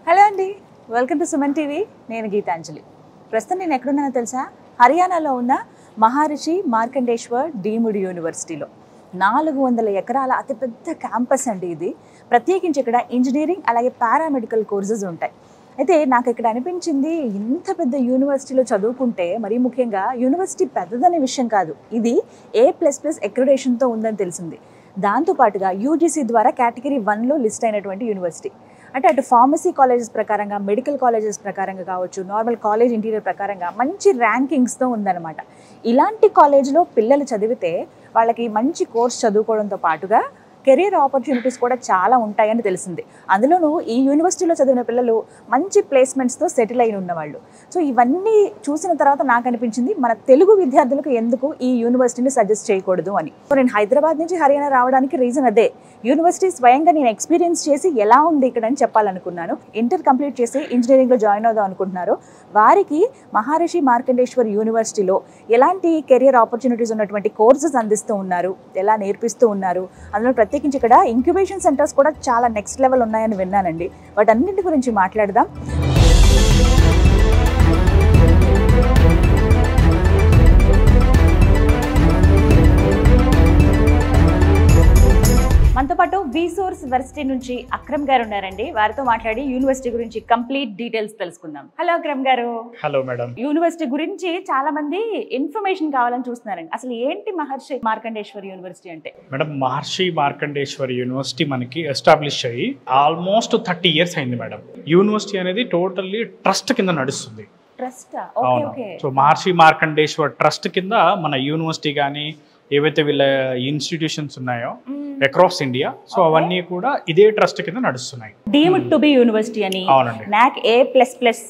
Hello అండి, welcome to Suman TV. నేను గీతాంజలి. ప్రస్తుతం నేను ఎక్కడున్నానో తెలుసా? హర్యానాలో ఉన్న మహర్షి మార్కండేశ్వర్ డీమ్డ్ యూనివర్సిటీలో 400 ఎకరాల అతిపెద్ద క్యాంపస్ అండి ఇది. ప్రత్యేకించి ఇక్కడ ఇంజనీరింగ్ అలాగే పారామెడికల్ కోర్సెస్ ఉంటాయి. అయితే నాకు ఇక్కడ అనిపించింది, ఇంత పెద్ద యూనివర్సిటీలో చదువుకుంటే, మరీ ముఖ్యంగా యూనివర్సిటీ పెద్దదనే విషయం కాదు, ఇది A++ అక్రిడేషన్తో ఉందని తెలిసింది. దాంతోపాటుగా యూజీసీ ద్వారా కేటగిరీ 1లో లిస్ట్ అయినటువంటి యూనివర్సిటీ. అంటే అటు ఫార్మసీ కాలేజెస్ ప్రకారంగా, మెడికల్ కాలేజెస్ ప్రకారంగా కావచ్చు, నార్మల్ కాలేజ్ ఇంటీరియర్ ప్రకారంగా మంచి ర్యాంకింగ్స్తో ఉందన్నమాట. ఇలాంటి కాలేజ్లో పిల్లలు చదివితే వాళ్ళకి మంచి కోర్స్ చదువుకోవడంతో పాటుగా కెరీర్ ఆపర్చునిటీస్ కూడా చాలా ఉంటాయని తెలిసింది. అందులోనూ ఈ యూనివర్సిటీలో చదివిన పిల్లలు మంచి ప్లేస్మెంట్స్తో సెటిల్ అయిన ఉన్నవాళ్ళు. సో ఇవన్నీ చూసిన తర్వాత నాకు అనిపించింది, మన తెలుగు విద్యార్థులకు ఎందుకు ఈ యూనివర్సిటీని సజెస్ట్ చేయకూడదు అని. సో నేను హైదరాబాద్ నుంచి హర్యానా రావడానికి రీజన్ అదే. యూనివర్సిటీ స్వయంగా నేను ఎక్స్పీరియన్స్ చేసి ఎలా ఉంది ఇక్కడ అని చెప్పాలనుకున్నాను. ఇంటర్ కంప్లీట్ చేసి ఇంజనీరింగ్లో జాయిన్ అవుదాం అనుకుంటున్నారు వారికి మహర్షి మార్కండేశ్వర్ యూనివర్సిటీలో ఎలాంటి కెరియర్ ఆపర్చునిటీస్ ఉన్నటువంటి కోర్సెస్ అందిస్తూ ఉన్నారు, ఎలా నేర్పిస్తూ ఉన్నారు, అందులో ప్రత్యేకించి ఇక్కడ ఇంక్యుబేషన్ సెంటర్స్ కూడా చాలా నెక్స్ట్ లెవెల్ ఉన్నాయని విన్నానండి. వాటన్నింటి గురించి మాట్లాడదాం. మనతో పాటు విసోర్స్ వర్సిటీ నుంచి అక్రమ్ గారు ఉన్నారండి. వారితో మాట్లాడి యూనివర్సిటీ గురించి కంప్లీట్ డీటెయిల్స్ తెలుసుకుందాం. హలో అక్రమ్ గారు. Hello madam. యూనివర్సిటీ గురించి చాలా మంది ఇన్ఫర్మేషన్ కావాలని చూస్తున్నారండి. అసలు ఏంటి మహర్షి మార్కండేశ్వర్ యూనివర్సిటీ అంటే? మేడం, మహర్షి మార్కండేశ్వర్ యూనివర్సిటీ మనకి ఎస్టాబ్లిష్ అయ్యి ఆల్మోస్ట్ 30 years అయింది మేడం. యూనివర్సిటీ అనేది టోటల్లీ ట్రస్ట్ కింద నడుస్తుంది. ట్రస్ట్? సో మహర్షి మార్కండేశ్వర్ ట్రస్ట్ కింద మన యూనివర్సిటీ కానీ ఏవైతే వీళ్ళ ఇన్స్టిట్యూషన్స్ ఉన్నాయో అక్రాస్ ఇండియా, సో అవన్నీ కూడా ఇదే ట్రస్ట్ కింద నడుస్తున్నాయి. డీమ్డ్ టు బి యూనివర్సిటీ అని, అవునండి, NAC A++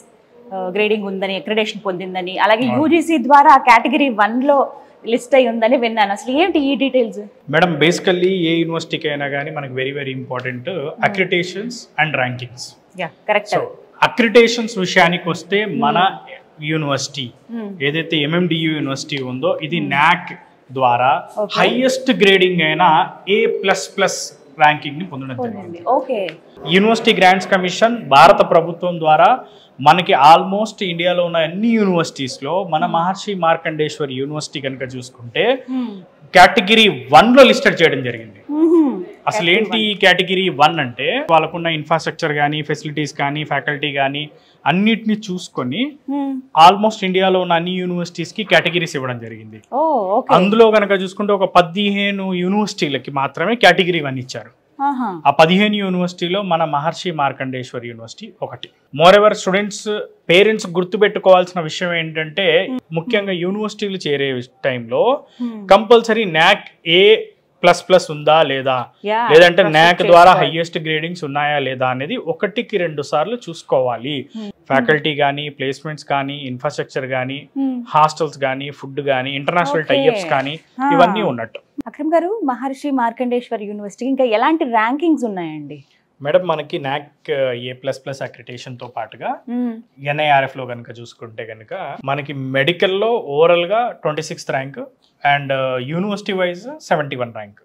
గ్రేడింగ్ ఉందని, అక్రిడేషన్ పొందిందని, అలాగే యూజీసీ ద్వారా కేటగిరీ 1లో లిస్ట్ అయి ఉందని విన్నాను. అసలు ఏంటి ఈ డీటెయిల్స్? మేడం, బేసికల్లీ ఏ యూనివర్సిటీకి అయినా కానీ మనకి very very important accreditations and rankings. Correct. So accreditations విషయానికి వస్తే మన యూనివర్సిటీ ఏదైతే MMDU యూనివర్సిటీ ఉందో ఇది NAC ద్వారా హైయెస్ట్ గ్రేడింగ్ అయిన A++ ర్యాంకింగ్ ని పొందడం జరిగింది. యూనివర్సిటీ గ్రాంట్స్ కమిషన్ భారత ప్రభుత్వం ద్వారా మనకి ఆల్మోస్ట్ ఇండియాలో ఉన్న అన్ని యూనివర్సిటీస్ లో మన మహర్షి మార్కండేశ్వర్ యూనివర్సిటీ కనుక చూసుకుంటే కేటగిరీ 1లో లిస్టెడ్ చేయడం జరిగింది. అసలు ఏంటి కేటగిరీ 1 అంటే, వాళ్ళకున్న ఇన్ఫ్రాస్ట్రక్చర్ కానీ, ఫెసిలిటీస్ కానీ, ఫ్యాకల్టీ కానీ అన్నిటిని చూసుకొని ఆల్మోస్ట్ ఇండియాలో ఉన్న అన్ని యూనివర్సిటీస్ కి కేటగిరీస్ ఇవ్వడం జరిగింది. అందులో కనుక చూసుకుంటే ఒక 15 యూనివర్సిటీలకి మాత్రమే కేటగిరీ 1 ఇచ్చారు. ఆ 15 యూనివర్సిటీలో మన మహర్షి మార్కండేశ్వర్ యూనివర్సిటీ ఒకటి. మోర్ ఎవర్ స్టూడెంట్స్ పేరెంట్స్ గుర్తుపెట్టుకోవాల్సిన విషయం ఏంటంటే, ముఖ్యంగా యూనివర్సిటీలు చేరే టైంలో కంపల్సరీ NAC A++ ఉందా లేదా, లేదంటే NAC ద్వారా హైయెస్ట్ గ్రేడింగ్స్ ఉన్నాయా లేదా అనేది 1-2 సార్లు చూసుకోవాలి. ఫ్యాకల్టీ కానీ, ప్లేస్మెంట్స్ కానీ, ఇన్ఫ్రాస్ట్రక్చర్ కానీ, హాస్టల్స్ కానీ, ఫుడ్ కానీ, ఇంటర్నేషనల్ టైఅప్స్ కానీ ఇవన్నీ ఉన్నట్టు. అక్రమ్ గారు, మహర్షి మార్కండేశ్వర్ యూనివర్సిటీ ఇంకా ఎలాంటి ర్యాంకింగ్స్ ఉన్నాయండి? మేడం, మనకి NAC A++ అక్రిడేషన్ తో పాటుగా NIRF లో కనుక చూసుకుంటే కనుక మనకి మెడికల్ లో ఓవరాల్ గా 26th rank and university wise 71 rank.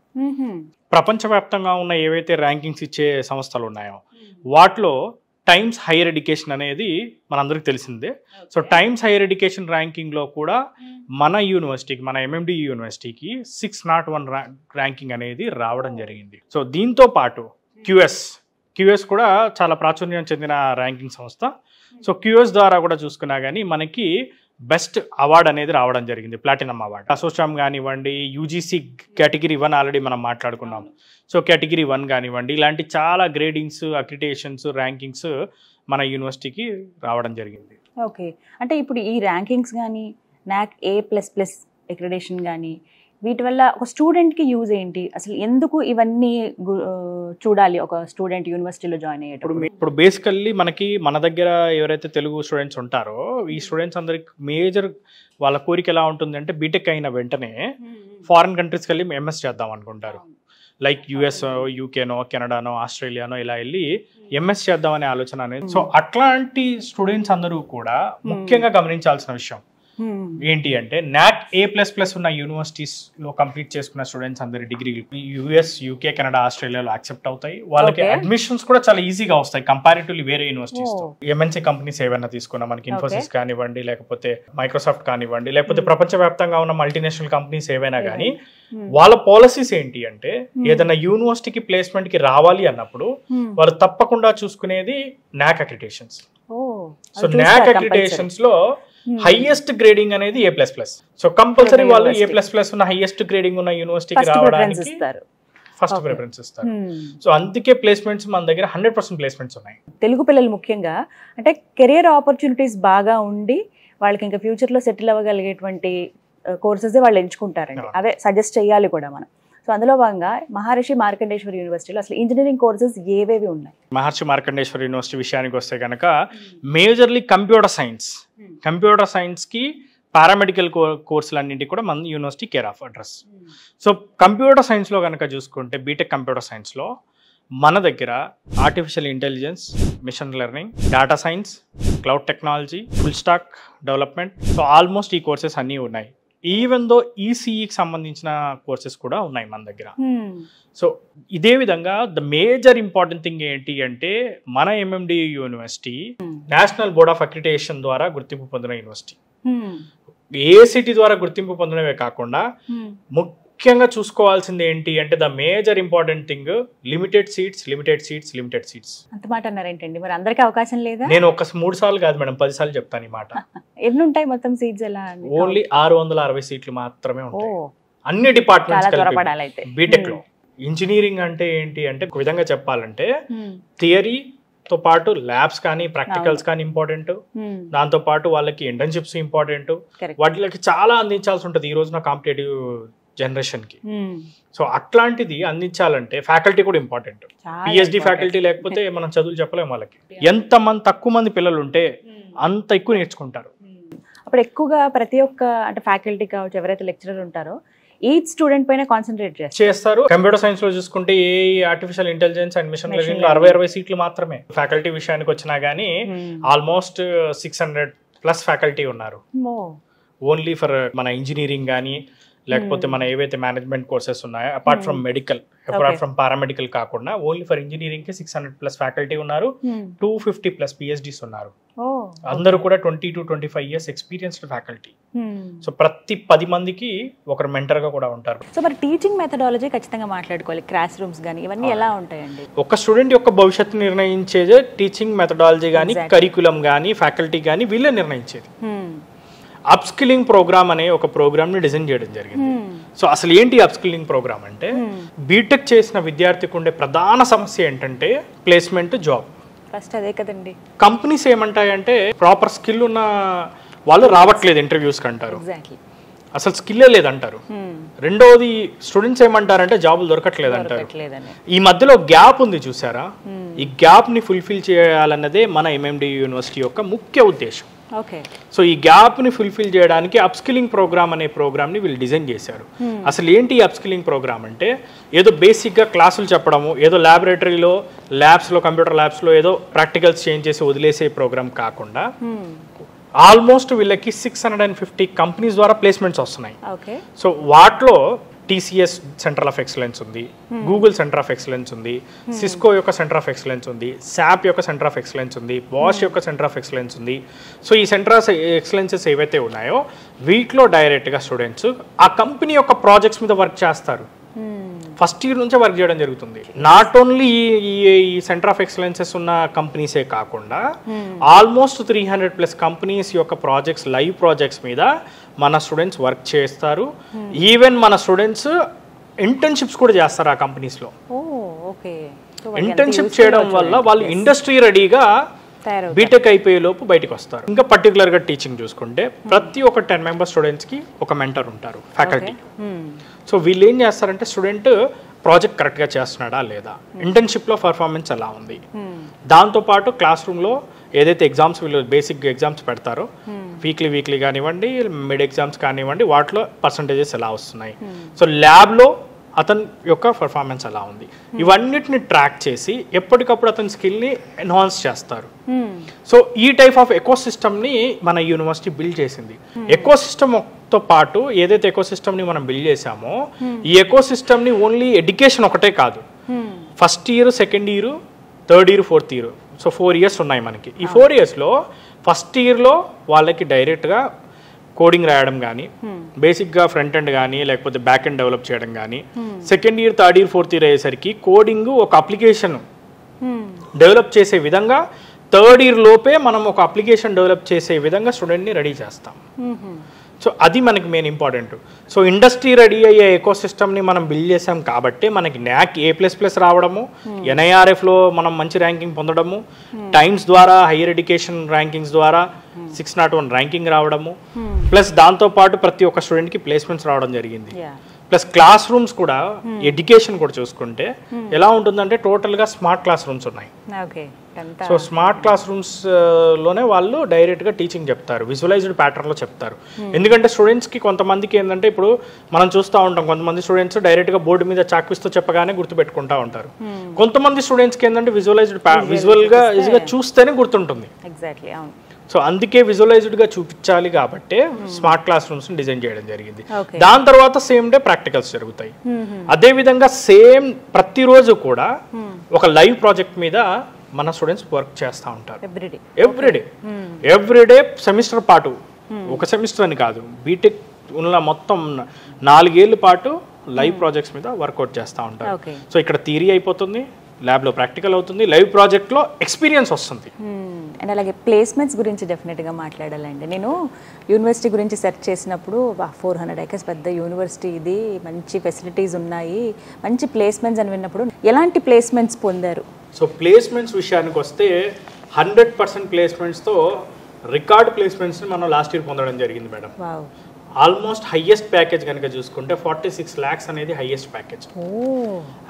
ప్రపంచవ్యాప్తంగా ఉన్న ఏవైతే ర్యాంకింగ్స్ ఇచ్చే సంస్థలు ఉన్నాయో వాటిలో టైమ్స్ హైయర్ ఎడ్యుకేషన్ అనేది మనందరికి తెలిసిందే. So times higher education ranking లో కూడా మన యూనివర్సిటీకి, మన MMDU యూనివర్సిటీకి 601 ర్యాంకింగ్ అనేది రావడం జరిగింది. సో దీంతో పాటు QS కూడా చాలా ప్రాచుర్యం చెందిన ర్యాంకింగ్ సంస్థ. సో QS ద్వారా కూడా చూసుకున్నా కానీ మనకి బెస్ట్ అవార్డ్ అనేది రావడం జరిగింది, ప్లాటినం అవార్డ్. అసోచామ్ కానివ్వండి, UGC కేటగిరీ 1 ఆల్రెడీ మనం మాట్లాడుకున్నాం. సో కేటగిరీ 1 కానివ్వండి, ఇలాంటి చాలా గ్రేడింగ్స్, అక్రిడేషన్స్, ర్యాంకింగ్స్ మన యూనివర్సిటీకి రావడం జరిగింది. ఓకే, అంటే ఇప్పుడు ఈ ర్యాంకింగ్స్ కానీ, NAC A++ అక్రిడేషన్ కానీ, వీటి వల్ల ఒక స్టూడెంట్కి యూజ్ ఏంటి? అసలు ఎందుకు ఇవన్నీ చూడాలి ఒక స్టూడెంట్ యూనివర్సిటీలో జాయిన్ అయ్యేటప్పుడు? ఇప్పుడు బేసికల్లీ మన దగ్గర ఎవరైతే తెలుగు స్టూడెంట్స్ ఉంటారో ఈ స్టూడెంట్స్ అందరికి మేజర్ వాళ్ళ కోరిక ఎలా ఉంటుందంటే, బీటెక్ అయిన వెంటనే ఫారిన్ కంట్రీస్కి వెళ్ళి MS చేద్దాం అనుకుంటారు. లైక్ US, UKనో, కెనడానో, ఆస్ట్రేలియానో ఇలా వెళ్ళి MS చేద్దామనే ఆలోచన అనేది. సో అట్లాంటి స్టూడెంట్స్ అందరూ కూడా ముఖ్యంగా గమనించాల్సిన విషయం, ఏంటి అంటే నాక్ A++ ఉన్న యూనివర్సిటీస్ లో కంప్లీట్ చేసుకున్న స్టూడెంట్స్ అందరి డిగ్రీ US UK కెనడా ఆస్ట్రేలియాలో యాక్సెప్ట్ అవుతాయి. వాళ్ళకి అడ్మిషన్స్ కూడా చాలా ఈజీగా వస్తాయి కంపారిటివ్లీ వేరే యూనివర్సిటీస్ తో. MNC కంపెనీస్ ఏవైనా తీసుకున్నా మనకి ఇన్ఫోసిస్ కానివ్వండి, లేకపోతే మైక్రోసాఫ్ట్ కానివ్వండి, లేకపోతే ప్రపంచవ్యాప్తంగా ఉన్న మల్టీనేషనల్ కంపెనీస్ ఏవైనా కానీ వాళ్ళ పాలసీస్ ఏంటి అంటే ఏదైనా యూనివర్సిటీకి ప్లేస్మెంట్ కి రావాలి అన్నప్పుడు వాళ్ళు తప్పకుండా చూసుకునేది నాక్ అక్రిడేషన్స్. సో నాక్ అక్రిడేషన్స్ లో హైయెస్ట్ గ్రేడింగ్ అనేది A++. సో కంపల్సరీ వాళ్ళు A++ ఉన్న హైయెస్ట్ గ్రేడింగ్ ఉన్న యూనివర్సిటీకి రావడానికి ఫస్ట్ ప్రిఫరెన్స్ ఇస్తారు. సో అందుకే ప్లేస్మెంట్స్ మన దగ్గర 100% ప్లేస్మెంట్స్ ఉన్నాయి. తెలుగు పిల్లలు ముఖ్యంగా అంటే కెరియర్ ఆపర్చునిటీస్ బాగా ఉండి వాళ్ళకి ఇంకా ఫ్యూచర్ లో సెటిల్ అవ్వగలిగేటువంటి కోర్సెస్ వాళ్ళు ఎంచుకుంటారండి. అవే సజెస్ట్ చేయాలి కూడా మనం. సో అందులో భాగంగా మహర్షి మార్కండేశ్వర్ యూనివర్సిటీలో అసలు ఇంజనీరింగ్ కోర్సెస్ ఏవేవి ఉన్నాయి? మహర్షి మార్కండేశ్వర్ యూనివర్సిటీ విషయానికి వస్తే కనుక మేజర్లీ కంప్యూటర్ సైన్స్ కి పారామెడికల్ కోర్సులన్నింటికి కూడా మన university care of address. So computer సైన్స్లో కనుక చూసుకుంటే బీటెక్ కంప్యూటర్ సైన్స్లో మన దగ్గర artificial intelligence, machine learning, data science, cloud technology, full stack development, so almost ఈ కోర్సెస్ అన్నీ ఉన్నాయి. ఈవెన్ దో ఈసీఈకి సంబంధించిన కోర్సెస్ కూడా ఉన్నాయి మన దగ్గర. సో ఇదే విధంగా ద మేజర్ ఇంపార్టెంట్ థింగ్ ఏంటి అంటే మన MMDU university national board of accreditation ద్వారా గుర్తింపు పొందిన యూనివర్సిటీ. AICTE ద్వారా గుర్తింపు పొందినవే కాకుండా ముఖ్యంగా చూసుకోవాల్సింది ఏంటి అంటే the major important thing limited seats. అంత మాట అన్నారేంటండి? మరి అందరికీ అవకాశం లేదా? నేను ఒక 3 సార్లు కాదు మేడం, 10 సార్లు చెప్తాను ఈ మాట. ఎన్ని ఉంటాయి మొత్తం సీట్స్? ఎలా? ఓన్లీ 660 సీట్లు మాత్రమే ఉంటాయి అన్ని డిపార్ట్మెంట్స్ బీటెక్ లో. ఇంజనీరింగ్ అంటే ఏంటి అంటే ఒక విధంగా చెప్పాలంటే థియరీతో పాటు ల్యాబ్స్ కానీ ప్రాక్టికల్స్ కానీ ఇంపార్టెంట్, దాంతో పాటు వాళ్ళకి ఇంటర్న్షిప్స్ ఇంపార్టెంట్, వాటికి చాలా అందించాల్సి ఉంటుంది ఈ రోజున కాంపిటేటివ్ జనరేషన్ కి. సో అట్లాంటిది అందించాలంటే ఫ్యాకల్టీ కూడా ఇంపార్టెంట్. PhD ఫ్యాకల్టీ లేకపోతే మనం చదువులు చెప్పలేము వాళ్ళకి. తక్కువ మంది పిల్లలు ఉంటే అంత ఎక్కువ నేర్చుకుంటారు. అప్పుడు ఎక్కువగా ప్రతి ఒక్క అంటే ఫ్యాకల్టీ కావచ్చు ఎవరైతే లెక్చరర్ ఉంటారో ఈచ్ స్టూడెంట్ పైన కాన్సన్ట్రేట్ చేస్తారు. కంప్యూటర్ సైన్స్ లో చూసుకుంటే artificial intelligence and machine learning లో 60 సీట్లు మాత్రమే. ఫ్యాకల్టీ విషయానికి వచ్చినా గానీ ఆల్మోస్ట్ 600+ ఫ్యాకల్టీ ఉన్నారు ఓన్లీ ఫర్ మన ఇంజనీరింగ్ కానీ, లేకపోతే మన ఏవైతే మేనేజ్మెంట్ కోర్సెస్ ఉన్నాయో apart from medical, apart from paramedical కాకుండా ఓన్లీ ఫర్ ఇంజనీరింగ్ కి 600+ ఫ్యాకల్టీ ఉన్నారు. 250+ PhDs ఉన్నారు. అందరూ కూడా 20 to 25 years experienced faculty. So ప్రతి 10 మందికి ఒకరు మెంటర్ గా కూడా ఉంటారు. సో మరి టీచింగ్ మెథడాలజీ ఖచ్చితంగా మాట్లాడుకోవాలి. క్లాస్ రూమ్స్ కానీ ఇవన్నీ ఎలా ఉంటాయండి? ఒక స్టూడెంట్ యొక్క భవిష్యత్తు నిర్ణయించేదే టీచింగ్ మెథడాలజీ కానీ, కరికులం కానీ, ఫ్యాకల్టీ కానీ వీళ్ళే నిర్ణయించేది. అప్స్కిల్లింగ్ ప్రోగ్రామ్ అనే ఒక ప్రోగ్రామ్ ని డిజైన్ చేయడం జరిగింది. సో అసలు ఏంటి అప్స్కిల్లింగ్ ప్రోగ్రామ్ అంటే బీటెక్ చేసిన విద్యార్థికి ఉండే ప్రధాన సమస్య ఏంటంటే ప్లేస్మెంట్, జాబ్. ఫస్ట్ అదే కదండి. కంపెనీస్ ఏమంటాయంటే ప్రాపర్ స్కిల్ ఉన్న వాళ్ళు రావట్లేదు ఇంటర్వ్యూస్ కంటారు, అసలు స్కిల్లే లేదంటారు. రెండోది స్టూడెంట్స్ ఏమంటారంటే జాబులు దొరకట్లేదు అంటారు. ఈ మధ్యలో గ్యాప్ ఉంది చూసారా, ఈ గ్యాప్ ని ఫుల్ఫిల్ చేయాలన్నదే మన MMDU యూనివర్సిటీ యొక్క ముఖ్య ఉద్దేశం. సో ఈ గ్యాప్ ని ఫుల్ఫిల్ చేయడానికి అప్స్కిల్లింగ్ ప్రోగ్రామ్ అనే ప్రోగ్రామ్ ని వీళ్ళు డిజైన్ చేశారు. అసలు ఏంటి అప్స్కిల్లింగ్ ప్రోగ్రామ్ అంటే ఏదో బేసిక్ గా క్లాసులు చెప్పడము, ఏదో ల్యాబొరేటరీలో ల్యాబ్స్ లో కంప్యూటర్ ల్యాబ్స్ లో ఏదో ప్రాక్టికల్స్ చేంజ్ చేసి వదిలేసే ప్రోగ్రామ్ కాకుండా ఆల్మోస్ట్ వీళ్ళకి 650 కంపెనీస్ ద్వారా ప్లేస్మెంట్స్ వస్తున్నాయి. సో వాటిలో TCS సెంటర్ ఆఫ్ ఎక్సలెన్స్ ఉంది, గూగుల్ సెంటర్ ఆఫ్ ఎక్సలెన్స్ ఉంది, సిస్కో యొక్క సెంటర్ ఆఫ్ ఎక్సలెన్స్ ఉంది, SAP యొక్క సెంటర్ ఆఫ్ ఎక్సలెన్స్ ఉంది, బాష్ యొక్క సెంటర్ ఆఫ్ ఎక్సలెన్స్ ఉంది. సో ఈ సెంటర్ ఆఫ్ ఎక్సలెన్సెస్ ఏవైతే ఉన్నాయో వీటిలో డైరెక్ట్గా స్టూడెంట్స్ ఆ కంపెనీ యొక్క ప్రాజెక్ట్స్ మీద వర్క్ చేస్తారు. ఫస్ట్ ఇయర్ నుంచే వర్క్ చేయడం జరుగుతుంది. నాట్ ఓన్లీ ఈ సెంటర్ ఆఫ్ ఎక్సలెన్సెస్ ఉన్న కంపెనీసే కాకుండా ఆల్మోస్ట్ 300+ కంపెనీస్ యొక్క ప్రాజెక్ట్స్, లైవ్ ప్రాజెక్ట్స్ మీద మన స్టూడెంట్స్ వర్క్ చేస్తారు. ఈవెన్ మన స్టూడెంట్స్ ఇంటర్న్షిప్స్ కూడా చేస్తారు ఆ కంపెనీస్లో. ఇంటర్న్షిప్ చేయడం వల్ల వాళ్ళు ఇండస్ట్రీ రెడీగా బీటెక్ అయిపోయే లోపు బయటకు వస్తారు. ఇంకా పర్టికులర్గా టీచింగ్ చూసుకుంటే ప్రతి ఒక్క 10 మెంబర్ స్టూడెంట్స్కి ఒక మెంటర్ ఉంటారు, ఫ్యాకల్టీ. సో వీళ్ళు ఏం చేస్తారంటే స్టూడెంట్ ప్రాజెక్ట్ కరెక్ట్గా చేస్తున్నాడా లేదా, ఇంటర్న్షిప్లో పర్ఫార్మెన్స్ ఎలా ఉంది, దాంతోపాటు క్లాస్ రూమ్లో ఏదైతే ఎగ్జామ్స్ వీళ్ళు బేసిక్ ఎగ్జామ్స్ పెడతారో వీక్లీ కానివ్వండి, మిడ్ ఎగ్జామ్స్ కానివ్వండి, వాటిలో పర్సంటేజెస్ ఎలా వస్తున్నాయి. సో ల్యాబ్లో అతని యొక్క పర్ఫార్మెన్స్ ఎలా ఉంది, ఇవన్నిటిని ట్రాక్ చేసి ఎప్పటికప్పుడు అతని స్కిల్ని ఎన్హాన్స్ చేస్తారు. సో ఈ టైప్ ఆఫ్ ఎకోసిస్టమ్ని మన యూనివర్సిటీ బిల్డ్ చేసింది. ఎకోసిస్టమ్తో పాటు ఏదైతే ఎకోసిస్టమ్ని మనం బిల్డ్ చేసామో ఈ ఎకోసిస్టమ్ని ఓన్లీ ఎడ్యుకేషన్ ఒకటే కాదు, first year, second year, third year, fourth year, so 4 years ఉన్నాయి మనకి. ఈ 4 yearsలో ఫస్ట్ ఇయర్లో వాళ్ళకి డైరెక్ట్గా కోడింగ్ రాయడం కానీ, బేసిక్గా ఫ్రంట్ ఎండ్ కానీ లేకపోతే బ్యాక్ ఎండ్ డెవలప్ చేయడం కానీ, second year, third year, fourth year అయ్యేసరికి కోడింగ్ ఒక అప్లికేషన్ డెవలప్ చేసే విధంగా థర్డ్ ఇయర్ లోపే మనం ఒక అప్లికేషన్ డెవలప్ చేసే విధంగా స్టూడెంట్ని రెడీ చేస్తాం. సో అది మనకి main important. So industry ready అయ్యే ఎకోసిస్టమ్ని మనం బిల్డ్ చేసాం కాబట్టి మనకి NAAC A++ రావడము, NIRFలో మనం మంచి ర్యాంకింగ్ పొందడము, టైమ్స్ ద్వారా హైయర్ ఎడ్యుకేషన్ ర్యాంకింగ్స్ ద్వారా 601 ర్యాంకింగ్ రావడము, ప్లస్ దాంతోపాటు ప్రతి ఒక్క స్టూడెంట్కి ప్లేస్మెంట్స్ రావడం జరిగింది. ప్లస్ క్లాస్ రూమ్స్ కూడా, ఎడ్యుకేషన్ కూడా చూసుకుంటే ఎలా ఉంటుందంటే టోటల్గా స్మార్ట్ క్లాస్ రూమ్స్ ఉన్నాయి. సో స్మార్ట్ క్లాస్ రూమ్స్ లోనే వాళ్ళు డైరెక్ట్గా టీచింగ్ చెప్తారు, విజువలైజ్డ్ ప్యాటర్న్లో చెప్తారు. ఎందుకంటే స్టూడెంట్స్కి కొంతమందికి ఏంటంటే ఇప్పుడు మనం చూస్తూ ఉంటాం, కొంతమంది స్టూడెంట్స్ డైరెక్ట్గా బోర్డు మీద చాక్పిస్తూ చెప్పగానే గుర్తుపెట్టుకుంటా ఉంటారు. కొంతమంది స్టూడెంట్స్కి ఏంటంటే విజువల్గా ఈజీగా చూస్తేనే గుర్తుంటుంది. సో అందుకే విజువలైజ్డ్గా చూపించాలి కాబట్టి స్మార్ట్ క్లాస్ రూమ్స్ని డిజైన్ చేయడం జరిగింది. దాని తర్వాత సేమ్ డే ప్రాక్టికల్స్ జరుగుతాయి. అదేవిధంగా సేమ్ ప్రతిరోజు కూడా ఒక లైవ్ ప్రాజెక్ట్ మీద మన స్టూడెంట్స్ వర్క్ చేస్తూ ఉంటారు. ఎవ్రీడే సెమిస్టర్ పాటు, ఒక సెమిస్టర్ అని కాదు, బీటెక్ ఉన్న మొత్తం 4 ఏళ్ళ పాటు లైవ్ ప్రాజెక్ట్స్ మీద వర్కౌట్ చేస్తూ ఉంటారు. సో ఇక్కడ థియరీ అయిపోతుంది, ల్యాబ్లో ప్రాక్టికల్ అవుతుంది, లైవ్ ప్రాజెక్ట్లో ఎక్స్పీరియన్స్ వస్తుంది. అండ్ అలాగే ప్లేస్మెంట్స్ గురించి డెఫినెట్గా మాట్లాడాలండి. నేను యూనివర్సిటీ గురించి సెర్చ్ చేసినప్పుడు 400 acres పెద్ద యూనివర్సిటీ ఇది, మంచి ఫెసిలిటీస్ ఉన్నాయి, మంచి ప్లేస్మెంట్స్ అని విన్నప్పుడు ఎలాంటి ప్లేస్మెంట్స్ పొందారు? సో ప్లేస్మెంట్స్ విషయానికి వస్తే 100% ప్లేస్మెంట్స్తో రికార్డ్ ప్లేస్మెంట్స్ని మనం లాస్ట్ ఇయర్ పొందడం జరిగింది మేడం. ఆల్మోస్ట్ హైయెస్ట్ ప్యాకేజ్ కనుక చూసుకుంటే 46 lakhs అనేది హైయెస్ట్ ప్యాకేజ్.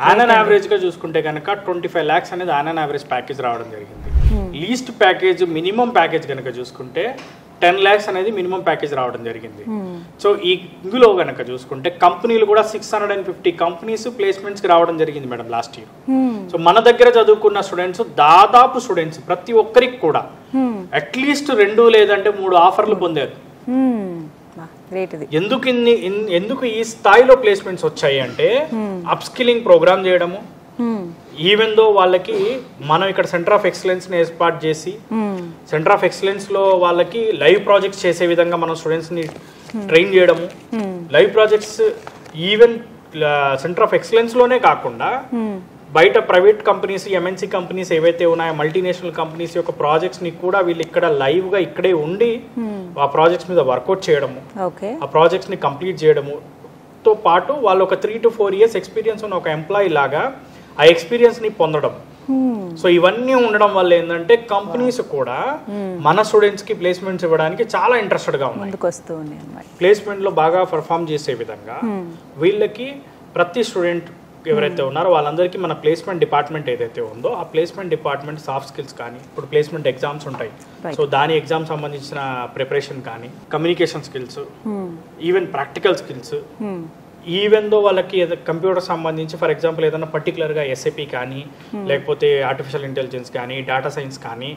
ఆన్ యావరేజ్గా చూసుకుంటే కనుక 25 lakhs అనేది ఆన్ యావరేజ్ ప్యాకేజ్ రావడం జరిగింది. లీస్ట్ ప్యాకేజ్, మినిమం ప్యాకేజ్ కనుక చూసుకుంటే 10 lakhs అనేది మినిమం ప్యాకేజ్ రావడం జరిగింది. సో ఇందులో కనుక చూసుకుంటే కంపెనీలు కూడా 650 కంపెనీస్ ప్లేస్మెంట్స్కి రావడం జరిగింది మేడం లాస్ట్ ఇయర్. సో మన దగ్గర చదువుకున్న స్టూడెంట్స్, దాదాపు స్టూడెంట్స్ ప్రతి ఒక్కరికి కూడా అట్లీస్ట్ 2 లేదంటే 3 ఆఫర్లు పొందారు. ఎందుకు ఈ స్థాయిలో ప్లేస్మెంట్స్ వచ్చాయి అంటే అప్ స్కిల్లింగ్ ప్రోగ్రామ్ చేయడము, ఈవెన్ దో వాళ్ళకి మనం ఇక్కడ సెంటర్ ఆఫ్ ఎక్సలెన్స్ని ఏర్పాటు చేసి సెంటర్ ఆఫ్ ఎక్సలెన్స్లో వాళ్ళకి లైవ్ ప్రాజెక్ట్స్ చేసే విధంగా మనం స్టూడెంట్స్ని ట్రైన్ చేయడము, live projects even center of ఎక్సలెన్స్లోనే కాకుండా బయట ప్రైవేట్ కంపెనీస్, MNC కంపెనీస్ ఏవైతే ఉన్నాయో, మల్టీనేషనల్ కంపెనీస్ యొక్క ప్రాజెక్ట్స్ని కూడా వీళ్ళు ఇక్కడ లైవ్గా ఇక్కడే ఉండి ఆ ప్రాజెక్ట్స్ మీద వర్కౌట్ చేయడము, ఆ ప్రాజెక్ట్స్ని కంప్లీట్ చేయడము తో పాటు వాళ్ళు ఒక 3 to 4 years ఎక్స్పీరియన్స్ ఉన్న ఒక ఎంప్లాయీ లాగా ఆ ఎక్స్పీరియన్స్ని పొందడం. సో ఇవన్నీ ఉండడం వల్ల ఏంటంటే కంపెనీస్ కూడా మన స్టూడెంట్స్కి ప్లేస్మెంట్స్ ఇవ్వడానికి చాలా ఇంట్రెస్టెడ్గా ఉన్నాయి. ప్లేస్మెంట్లో బాగా పర్ఫామ్ చేసే విధంగా వీళ్ళకి ప్రతి స్టూడెంట్ ఎవరైతే ఉన్నారో వాళ్ళందరికీ మన ప్లేస్మెంట్ డిపార్ట్మెంట్ ఏదైతే ఉందో ఆ ప్లేస్మెంట్ డిపార్ట్మెంట్ సాఫ్ట్ స్కిల్స్ కానీ, ఇప్పుడు ప్లేస్మెంట్ ఎగ్జామ్స్ ఉంటాయి, సో దాని ఎగ్జామ్ సంబంధించిన ప్రిపరేషన్ కానీ, communication skills, even practical skills, even though వాళ్ళకి కంప్యూటర్ సంబంధించి ఫర్ ఎగ్జాంపుల్ ఏదైనా పర్టికులర్గా SAP కానీ, లేకపోతే ఆర్టిఫిషియల్ ఇంటెలిజెన్స్ కానీ, డేటా సైన్స్ కానీ,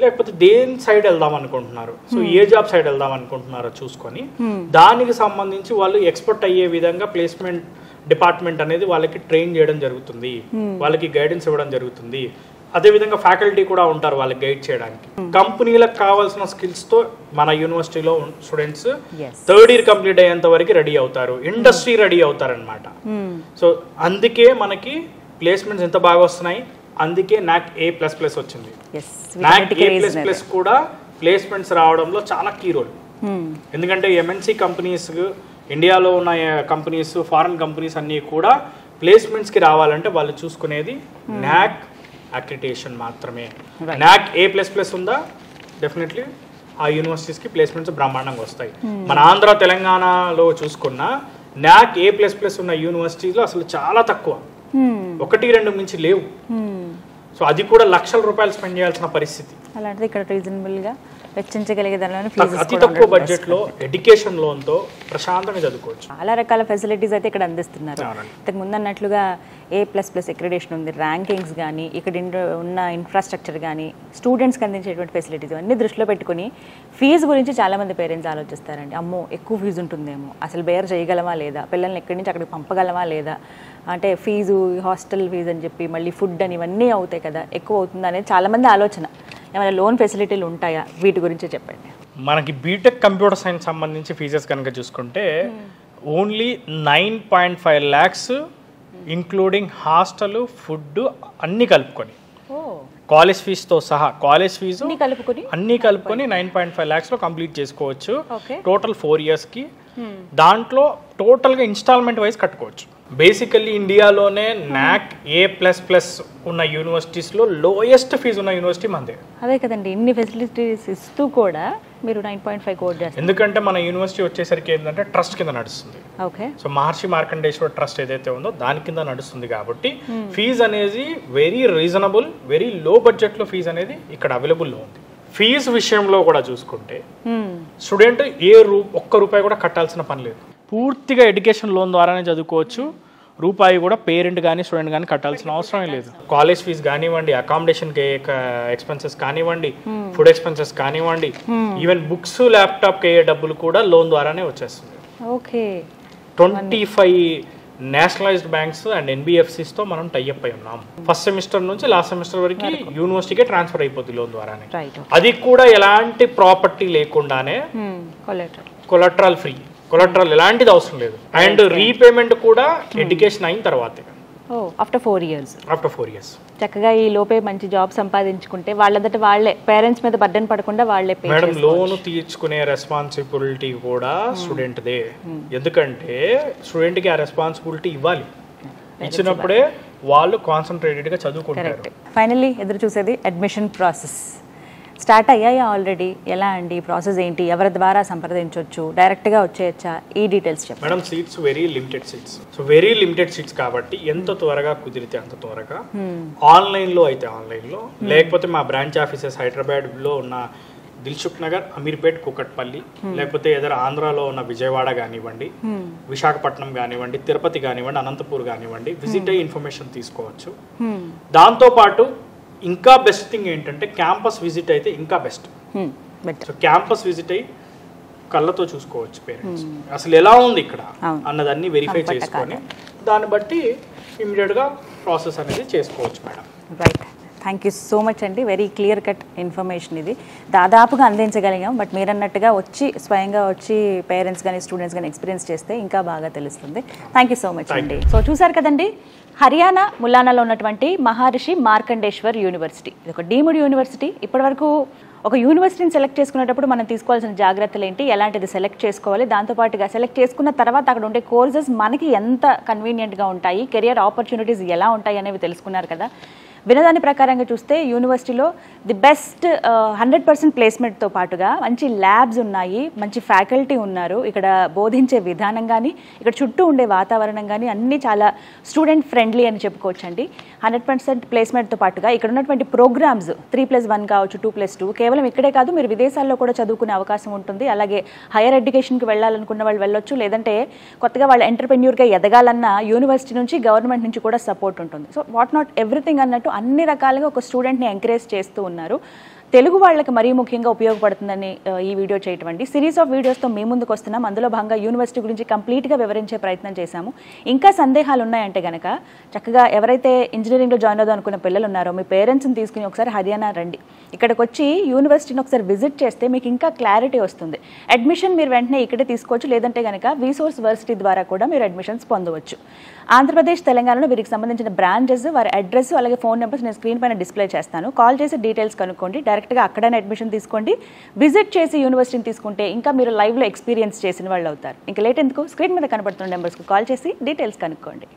లేకపోతే దేని సైడ్ వెళ్దాం అనుకుంటున్నారు, సో ఏ జాబ్ సైడ్ వెళ్దాం అనుకుంటున్నారో చూసుకొని దానికి సంబంధించి వాళ్ళు ఎక్స్పర్ట్ అయ్యే విధంగా ప్లేస్మెంట్ డిపార్ట్మెంట్ అనేది వాళ్ళకి ట్రైన్ చేయడం జరుగుతుంది, వాళ్ళకి గైడెన్స్ ఇవ్వడం జరుగుతుంది. అదేవిధంగా ఫ్యాకల్టీ కూడా ఉంటారు వాళ్ళకి గైడ్ చేయడానికి. కంపెనీలకు కావాల్సిన స్కిల్స్తో మన యూనివర్సిటీలో స్టూడెంట్స్ థర్డ్ ఇయర్ కంప్లీట్ అయ్యేంత వరకు రెడీ అవుతారు, ఇండస్ట్రీ రెడీ అవుతారు అనమాట. సో అందుకే మనకి ప్లేస్మెంట్స్ ఎంత బాగా వస్తున్నాయి, అందుకే NAAC A++ వచ్చింది. NAAC A++ కూడా ప్లేస్మెంట్స్ రావడంలో చాలా కీ రోల్. ఎందుకంటే MNC కంపెనీస్, ఇండియాలో ఉన్న కంపెనీస్, ఫారెన్ కంపెనీస్ అన్నీ కూడా ప్లేస్మెంట్స్కి రావాలంటే వాళ్ళు చూసుకునేది NAAC అక్రిడిటేషన్ మాత్రమే. NAAC A++ ఉందా, డెఫినెట్లీ ఆ యూనివర్సిటీస్కి ప్లేస్మెంట్స్ బ్రహ్మాండంగా వస్తాయి. మన ఆంధ్ర తెలంగాణలో చూసుకున్న NAAC A++ ఉన్న యూనివర్సిటీలో అసలు చాలా తక్కువ, 1-2 మించి లేవు. సో అది కూడా లక్షల రూపాయలు స్పెండ్ చేయాల్సిన పరిస్థితి. అలాంటిది ఇక్కడ రీజనబుల్గా వెచ్చించగలిగే దానిలోనే అతి తక్కువ బడ్జెట్లో ఎడ్యుకేషన్ లోన్తో ప్రశాంతంగా చదువుకోవచ్చు. చాలా రకాల ఫెసిలిటీస్ అయితే ఇక్కడ అందిస్తున్నారు. ఇంతకు ముందు అన్నట్లుగా A++ అక్రిడేషన్ ఉంది, ర్యాంకింగ్స్ కానీ ఇక్కడ ఉన్న ఇన్ఫ్రాస్ట్రక్చర్ కానీ స్టూడెంట్స్కి అందించేటువంటి ఫెసిలిటీస్ అన్నీ దృష్టిలో పెట్టుకుని ఫీజు గురించి చాలామంది పేరెంట్స్ ఆలోచిస్తారండి. అమ్మో ఎక్కువ ఫీజు ఉంటుందేమో, అసలు బేర్ చేయగలమా లేదా, పిల్లల్ని ఎక్కడి నుంచి అక్కడికి పంపగలమా లేదా, అంటే ఫీజు హాస్టల్ ఫీజు అని చెప్పి మళ్ళీ ఫుడ్ అని ఇవన్నీ అవుతాయి కదా, ఎక్కువ అవుతుంది అనేది చాలామంది ఆలోచన. ఏమైనా లోన్ ఫెసిలిటీలు ఉంటాయా, వీటి గురించి చెప్పండి. మనకి బీటెక్ కంప్యూటర్ సైన్స్ సంబంధించి ఫీజెస్ కనుక చూసుకుంటే only 9.5 lakhs including hostel food అన్నీ కలుపుకొని, కాలేజ్ ఫీజుతో సహా కాలేజ్ ఫీజు అన్నీ కలుపుకొని 9.5 lakhs కంప్లీట్ చేసుకోవచ్చు. టోటల్ 4 yearsకి. దాంట్లో టోటల్గా ఇన్స్టాల్మెంట్ వైజ్ కట్టుకోవచ్చు. బేసికల్లీ ఇండియాలోనే NAC A++ ఉన్న యూనివర్సిటీస్లో లోయెస్ట్ ఫీజు ఉన్న యూనివర్సిటీ మనదే. అదే కదండి, ఇన్ని ఫెసిలిటీస్ ఇస్తూ కూడా మీరు 9.5 కోట్ చేస్తారు. ఎందుకంటే మన యూనివర్సిటీ వచ్చేసరికి ఏంటంటే ట్రస్ట్ కింద నడుస్తుంది. ఓకే. సో మహర్షి మార్కండేశ్వర ట్రస్ట్ ఏదైతే ఉందో దాని కింద నడుస్తుంది కాబట్టి ఫీజు అనేది వెరీ రీజనబుల్, వెరీ లో బడ్జెట్లో ఫీజు అనేది ఇక్కడ అవైలబుల్లో ఉంది. ఫీజు విషయంలో కూడా చూసుకుంటే స్టూడెంట్ ఒక్క రూపాయి కూడా కట్టాల్సిన పని లేదు. పూర్తిగా ఎడ్యుకేషన్ లోన్ ద్వారానే చదువుకోవచ్చు. రూపాయి కూడా పేరెంట్ కానీ స్టూడెంట్ కానీ కట్టాల్సిన అవసరమే లేదు. కాలేజ్ ఫీజు కానివ్వండి, అకామిడేషన్ ఎక్స్పెన్సెస్ కానివ్వండి, ఫుడ్ ఎక్స్పెన్సెస్ కానివ్వండి, ఈవెన్ బుక్స్ ల్యాప్టాప్ అయ్యే డబ్బులు కూడా లోన్ ద్వారానే వచ్చేస్తుంది. ఓకే. 25 నేషనలైజ్డ్ బ్యాంక్స్ అండ్ NBFCస్తో మనం టైఅప్ అయి ఉన్నాం. ఫస్ట్ సెమిస్టర్ నుంచి లాస్ట్ సెమిస్టర్ వరకు యూనివర్సిటీకే ట్రాన్స్ఫర్ అయిపోతుంది లోన్ ద్వారానే. అది కూడా ఎలాంటి ప్రాపర్టీ లేకుండానే, కొలెటరల్ ఫ్రీ, కొలెటరల్ ఎలాంటిది అవసరం లేదు. అండ్ రీపేమెంట్ కూడా ఎడ్యుకేషన్ అయిన తర్వాతే, ఆఫ్టర్ 4 years. ఆఫ్టర్ 4 years చక్కగా ఈ లోపే మంచి జాబ్ సంపాదించుకుంటే వాళ్ళంతట వాళ్ళే, పేరెంట్స్ మీద బర్డెన్ పడకుండా వాళ్ళే పే మేడం. లోన్ తీర్చుకునే రెస్పాన్సిబిలిటీ కూడా స్టూడెంట్దే. ఎందుకంటే స్టూడెంట్కి ఆ రెస్పాన్సిబిలిటీ ఇవ్వాలి. ఇచ్చినప్పుడే వాళ్ళు కాన్సన్ట్రేటెడ్గా చదువుకుంటారు. ఫైనల్లీ ఎదురు చూసేది అడ్మిషన్ ప్రాసెస్ స్టార్ట్ అయ్యాయా ఆల్రెడీ? ఎలా అండి ప్రాసెస్ ఏంటి, ఎవరి ద్వారా సంప్రదించవచ్చు, డైరెక్ట్గా వచ్చేయచ్చా, ఈ డీటెయిల్స్ చెప్పండి. Madam seats very limited seats. So very limited seats కాబట్టి ఎంత త్వరగా కుదిరితే అంత త్వరగా ఆన్లైన్లో అయితే ఆన్లైన్లో, లేకపోతే మా బ్రాంచ్ ఆఫీసెస్ హైదరాబాద్లో ఉన్న దిల్సుఖ్ నగర్, అమీర్పేట్, కూకట్పల్లి, లేకపోతే ఏదైనా ఆంధ్రాలో ఉన్న విజయవాడ కానివ్వండి, విశాఖపట్నం కానివ్వండి, తిరుపతి కానివ్వండి, అనంతపూర్ కానివ్వండి, విజిట్ అయ్యి ఇన్ఫర్మేషన్ తీసుకోవచ్చు. దాంతోపాటు ఇంకా బెస్ట్ థింగ్ ఏంటంటే క్యాంపస్ విజిట్ అయితే ఇంకా బెస్ట్. సో క్యాంపస్ విజిట్ అయ్యి కళ్ళతో చూసుకోవచ్చు పేరెంట్స్, అసలు ఎలా ఉంది ఇక్కడ అన్నదాన్ని వెరిఫై చేసుకొని దాన్ని బట్టి ఇమీడియట్గా ప్రాసెస్ అనేది చేసుకోవచ్చు madam. Right, thank you so much అండి. వెరీ క్లియర్ కట్ ఇన్ఫర్మేషన్ ఇది దాదాపుగా అందించగలిగాం. బట్ మీరు అన్నట్టుగా వచ్చి స్వయంగా వచ్చి పేరెంట్స్ కానీ స్టూడెంట్స్ కానీ ఎక్స్పీరియన్స్ చేస్తే ఇంకా బాగా తెలుస్తుంది. థ్యాంక్ యూ సో మచ్ అండి. సో చూసారు కదండి, హర్యానా ముల్లానాలో ఉన్నటువంటి మహర్షి మార్కండేశ్వర్ యూనివర్సిటీ. ఇది ఒక డీమ్డ్ యూనివర్సిటీ. ఇప్పటివరకు ఒక యూనివర్సిటీని సెలెక్ట్ చేసుకునేటప్పుడు మనం తీసుకోవాల్సిన జాగ్రత్తలు ఏంటి, ఎలాంటిది సెలెక్ట్ చేసుకోవాలి, దాంతోపాటుగా సెలెక్ట్ చేసుకున్న తర్వాత అక్కడ ఉండే కోర్సెస్ మనకి ఎంత కన్వీనియంట్గా ఉంటాయి, కెరియర్ ఆపర్చునిటీస్ ఎలా ఉంటాయి అనేవి తెలుసుకున్నారు కదా. వినదాని ప్రకారంగా చూస్తే యూనివర్సిటీలో ది బెస్ట్ 100% ప్లేస్మెంట్తో పాటుగా మంచి ల్యాబ్స్ ఉన్నాయి, మంచి ఫ్యాకల్టీ ఉన్నారు. ఇక్కడ బోధించే విధానం కానీ, ఇక్కడ చుట్టూ ఉండే వాతావరణం కానీ అన్నీ చాలా స్టూడెంట్ ఫ్రెండ్లీ అని చెప్పుకోవచ్చండి. 100% ప్లేస్మెంట్తో పాటుగా ఇక్కడ ఉన్నటువంటి ప్రోగ్రామ్స్ 3+1 కావచ్చు, 2+2 కేవలం ఇక్కడే కాదు, మీరు విదేశాల్లో కూడా చదువుకునే అవకాశం ఉంటుంది. అలాగే హైయర్ ఎడ్యుకేషన్కి వెళ్ళాలనుకున్న వాళ్ళు వెళ్ళొచ్చు, లేదంటే కొత్తగా వాళ్ళ ఎంటర్ప్రెన్యూర్గా ఎదగాలన్న యూనివర్సిటీ నుంచి, గవర్నమెంట్ నుంచి కూడా సపోర్ట్ ఉంటుంది. సో వాట్ నాట్ ఎవ్రీథింగ్ అన్నట్టు అన్ని రకాలుగా ఒక స్టూడెంట్ని ఎంకరేజ్ చేస్తూ ఉన్నారు. తెలుగు వాళ్ళకి మరీ ముఖ్యంగా ఉపయోగపడుతుందని ఈ వీడియో చేయటం అండి. సిరీస్ ఆఫ్ వీడియోస్తో మీ ముందుకు వస్తున్నాం. అందులో భాగంగా యూనివర్సిటీ గురించి కంప్లీట్గా వివరించే ప్రయత్నం చేశాము. ఇంకా సందేహాలు ఉన్నాయంటే కనుక చక్కగా ఎవరైతే ఇంజనీరింగ్లో జాయిన్ అవుదాం అనుకున్న పిల్లలు ఉన్నారో మీ పేరెంట్స్ని తీసుకుని ఒకసారి హర్యానా రండి. ఇక్కడికి వచ్చి యూనివర్సిటీని ఒకసారి విజిట్ చేస్తే మీకు ఇంకా క్లారిటీ వస్తుంది. అడ్మిషన్ మీరు వెంటనే ఇక్కడే తీసుకోవచ్చు, లేదంటే కనుక విసోర్స్ వర్సిటీ ద్వారా కూడా మీరు అడ్మిషన్స్ పొందవచ్చు. ఆంధ్రప్రదేశ్, తెలంగాణలో వీరికి సంబంధించిన బ్రాంచెస్, వారి అడ్రస్, అలాగే ఫోన్ నెంబర్స్ నేను స్క్రీన్ పైన డిస్ప్లే చేస్తాను. కాల్ చేసి డీటెయిల్స్ కనుక్కోండి. డైరెక్ట్గా అక్కడనే అడ్మిషన్ తీసుకోండి. విజిట్ చేసి యూనివర్సిటీని తీసుకుంటే ఇంకా మీరు లైవ్లో ఎక్స్పీరియన్స్ చేసిన వాళ్ళు అవుతారు. ఇంకా లేట్ ఎందుకు, స్క్రీన్ మీద కనబడుతున్న నెంబర్స్కి కాల్ చేసి డీటెయిల్స్ కనుక్కోండి.